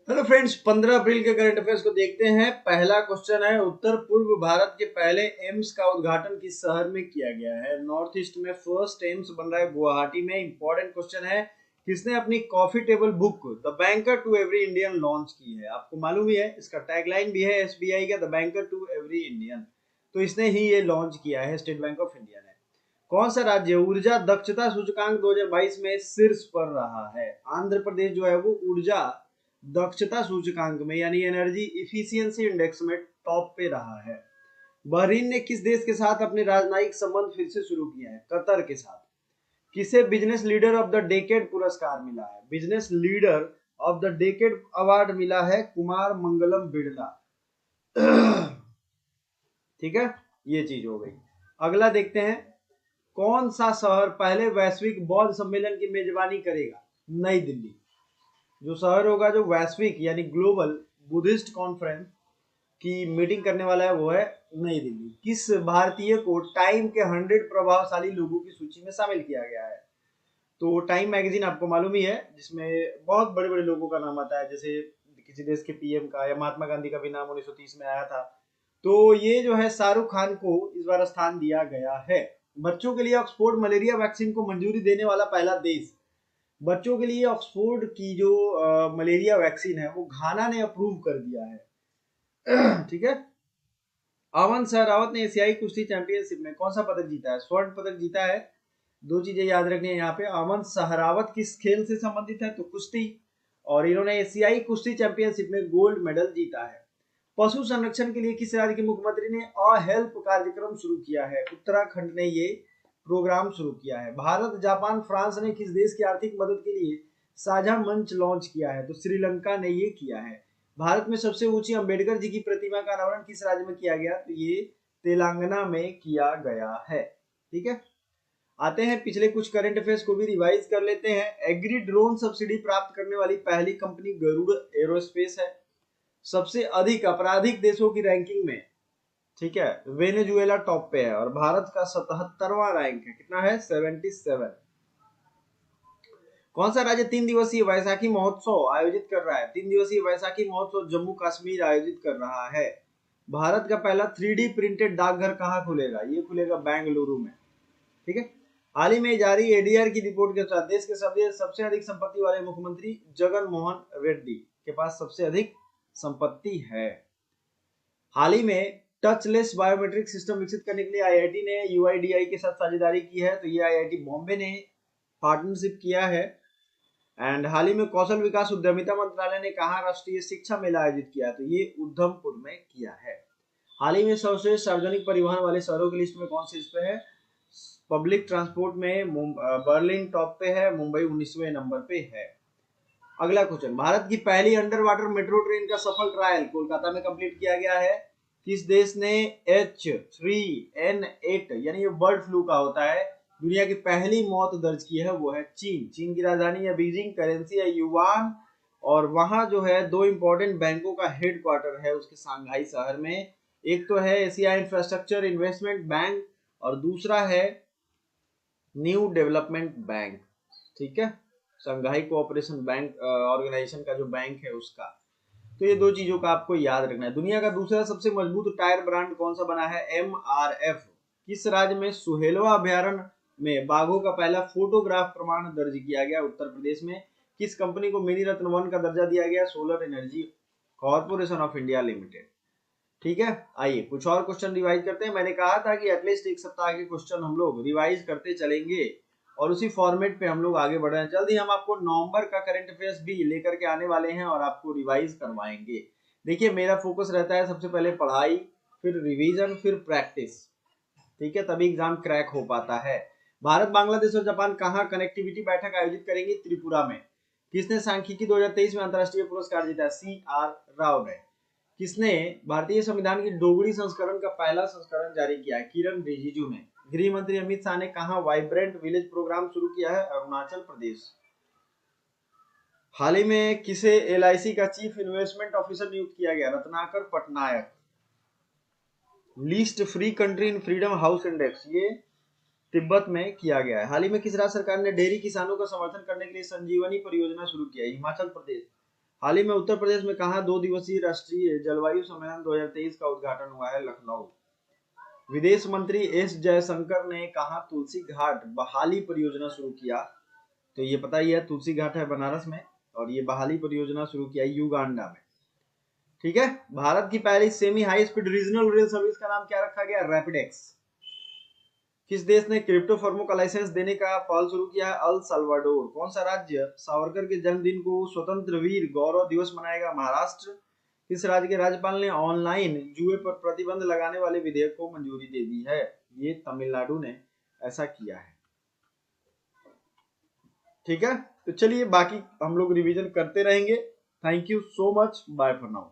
Hello friends, 15 अप्रैल के current affairs को देखते हैं। पहला क्वेश्चन है, उत्तर पूर्व भारत के पहले एम्स का उद्घाटन किस शहर में किया गया है? नॉर्थ ईस्ट में फर्स्ट एम्स बन रहा है गुवाहाटी में। इंपॉर्टेंट क्वेश्चन है, किसने अपनी coffee table book the banker to every Indian launch की है? आपको मालूम ही है, इसका टैगलाइन भी है एसबीआई का, the banker to every Indian. तो इसने ही ये लॉन्च किया है, स्टेट बैंक ऑफ इंडिया ने। कौन सा राज्य ऊर्जा दक्षता सूचकांक 2022 में शीर्ष पर रहा है? आंध्र प्रदेश जो है वो ऊर्जा दक्षता सूचकांक में यानी एनर्जी इफिशियंसी इंडेक्स में टॉप पे रहा है। बहरीन ने किस देश के साथ अपने राजनयिक संबंध फिर से शुरू किए हैं? कतर के साथ। किसे business leader of the decade पुरस्कार मिला है? Business leader of the decade award मिला है कुमार मंगलम बिड़ला। ठीक है, ये चीज हो गई। अगला देखते हैं, कौन सा शहर पहले वैश्विक बौद्ध सम्मेलन की मेजबानी करेगा? नई दिल्ली। जो शहर होगा जो वैश्विक यानी ग्लोबल बुद्धिस्ट कॉन्फ्रेंस की मीटिंग करने वाला है वो है नई दिल्ली। किस भारतीय को टाइम के 100 प्रभावशाली लोगों की सूची में शामिल किया गया है? तो टाइम मैगजीन आपको मालूम ही है, जिसमें बहुत बड़े बड़े लोगों का नाम आता है, जैसे किसी देश के पीएम का या महात्मा गांधी का भी नाम 1930 में आया था। तो ये जो है शाहरुख खान को इस बार स्थान दिया गया है। बच्चों के लिए ऑक्सफोर्ड मलेरिया वैक्सीन को मंजूरी देने वाला पहला देश। बच्चों के लिए ऑक्सफोर्ड की जो मलेरिया वैक्सीन है वो घाना ने अप्रूव कर दिया है। ठीक है। अमन सहरावत ने एशियाई कुश्ती चैंपियनशिप में कौन सा पदक जीता है? स्वर्ण पदक जीता है। दो चीजें याद रखनी है यहाँ पे, अमन सहरावत किस खेल से संबंधित है? तो कुश्ती। और इन्होंने एशियाई कुश्ती चैंपियनशिप में गोल्ड मेडल जीता है। पशु संरक्षण के लिए किस राज्य के मुख्यमंत्री ने अ हेल्प कार्यक्रम शुरू किया है? उत्तराखंड ने ये प्रोग्राम शुरू किया है। भारत, जापान, फ्रांस ने किस देश की आर्थिक मदद के लिए साझा मंच लॉन्च किया है? तो श्रीलंका ने ये किया है। भारत में सबसे ऊंची अंबेडकर जी की प्रतिमा का अनावरण किस राज्य में किया गया? तो ये तेलंगाना में किया गया है। ठीक है। आते हैं पिछले कुछ करंट अफेयर्स को भी रिवाइज कर लेते हैं। एग्री ड्रोन सब्सिडी प्राप्त करने वाली पहली कंपनी गरुड़ एरोस्पेस है। सबसे अधिक आपराधिक देशों की रैंकिंग में, ठीक है, वेनेजुएला टॉप पे है और भारत का 77वां रैंक है। कितना है? 77। कौन सा राज्य 3 दिवसीय वैशाखी महोत्सव आयोजित कर रहा है? 3 दिवसीय वैशाखी महोत्सव जम्मू कश्मीर आयोजित कर रहा है। भारत का पहला 3D प्रिंटेड डाकघर कहाँ खुलेगा? ये खुलेगा बेंगलुरु में। ठीक है। हाल ही में जारी एडीआर की रिपोर्ट के अनुसार देश के सबसे अधिक संपत्ति वाले मुख्यमंत्री जगन मोहन रेड्डी के पास सबसे अधिक संपत्ति है। हाल ही में टचलेस बायोमेट्रिक सिस्टम विकसित करने के लिए आईआईटी ने यूआईडीआई के साथ साझेदारी की है। तो ये आईआईटी बॉम्बे ने पार्टनरशिप किया है। एंड हाल ही में कौशल विकास उद्यमिता मंत्रालय ने कहा राष्ट्रीय शिक्षा मेला आयोजित किया? तो ये उधमपुर में किया है। हाल ही में सर्वश्रेष्ठ सार्वजनिक परिवहन वाले शहरों की लिस्ट में कौन सी इस पे है? पब्लिक ट्रांसपोर्ट में बर्लिन टॉप पे है, मुंबई 19वें नंबर पे है। अगला क्वेश्चन, भारत की पहली अंडर वाटर मेट्रो ट्रेन का सफल ट्रायल कोलकाता में कंप्लीट किया गया है। किस देश ने H3N8 यानी ये बर्ड फ्लू का होता है, दुनिया की पहली मौत दर्ज की है? वो है चीन। चीन की राजधानी है बीजिंग, करेंसी है युआन, और वहां जो है दो इंपॉर्टेंट बैंकों का हेडक्वार्टर है उसके शंघाई शहर में। एक तो है एशिया इंफ्रास्ट्रक्चर इन्वेस्टमेंट बैंक और दूसरा है न्यू डेवलपमेंट बैंक। ठीक है, शंघाई कोऑपरेशन बैंक ऑर्गेनाइजेशन का जो बैंक है उसका। तो ये दो चीजों का आपको याद रखना है। दुनिया का दूसरा सबसे मजबूत टायर ब्रांड कौन सा बना है? MRF। किस राज्य में सुहेलवा अभ्यारण्य में बाघों का पहला फोटोग्राफ प्रमाण दर्ज किया गया? उत्तर प्रदेश में। किस कंपनी को मिनी रत्न 1 का दर्जा दिया गया? Solar energy corporation of India limited. ठीक है। आइए कुछ और क्वेश्चन रिवाइज करते हैं। मैंने कहा था कि एटलीस्ट एक सप्ताह के क्वेश्चन हम लोग रिवाइज करते चलेंगे और उसी फॉर्मेट पे हम लोग आगे बढ़ रहे हैं। जल्द ही हम आपको नवंबर का करंट अफेयर्स भी लेकर के आने वाले हैं और आपको रिवाइज करवाएंगे। देखिए, मेरा फोकस रहता है सबसे पहले पढ़ाई, फिर रिवीजन, फिर प्रैक्टिस। ठीक है, तभी एग्जाम क्रैक हो पाता है। भारत, बांग्लादेश और जापान कहाँ कनेक्टिविटी बैठक आयोजित करेंगे? त्रिपुरा में। किसने सांख्यिकी 2023 में अंतरराष्ट्रीय पुरस्कार जीता? CR राव ने। किसने भारतीय संविधान की डोगरी संस्करण का पहला संस्करण जारी किया है? किरण रिजिजू ने। गृह मंत्री अमित शाह ने कहा वाइब्रेंट विलेज प्रोग्राम शुरू किया है? अरुणाचल प्रदेश। हाल ही में किसे LIC का चीफ इन्वेस्टमेंट ऑफिसर नियुक्त किया गया? Ratnakar Patnaik. Least free country in freedom house index ये तिब्बत में किया गया है। हाल ही में किस राज्य सरकार ने डेयरी किसानों का समर्थन करने के लिए संजीवनी परियोजना शुरू किया है? हिमाचल प्रदेश। हाल ही में उत्तर प्रदेश में कहा 2 दिवसीय राष्ट्रीय जलवायु सम्मेलन 2023 का उद्घाटन हुआ है लखनऊ। विदेश मंत्री एस जयशंकर ने कहा तुलसी घाट बहाली परियोजना शुरू किया। तो ये पता ही है, तुलसी घाट है बनारस में और ये बहाली परियोजना शुरू किया युगांडा में। ठीक है। भारत की पहली semi high speed regional rail service का नाम क्या रखा गया? रैपिडेक्स। किस देश ने क्रिप्टो फर्मों का लाइसेंस देने का पहल शुरू किया है? El Salvador. कौन सा राज्य सावरकर के जन्मदिन को स्वतंत्र वीर गौरव दिवस मनाएगा? महाराष्ट्र। किस राज्य के राज्यपाल ने ऑनलाइन जुए पर प्रतिबंध लगाने वाले विधेयक को मंजूरी दे दी है? ये तमिलनाडु ने ऐसा किया है। ठीक है, तो चलिए बाकी हम लोग रिवीजन करते रहेंगे। Thank you so much, bye for now.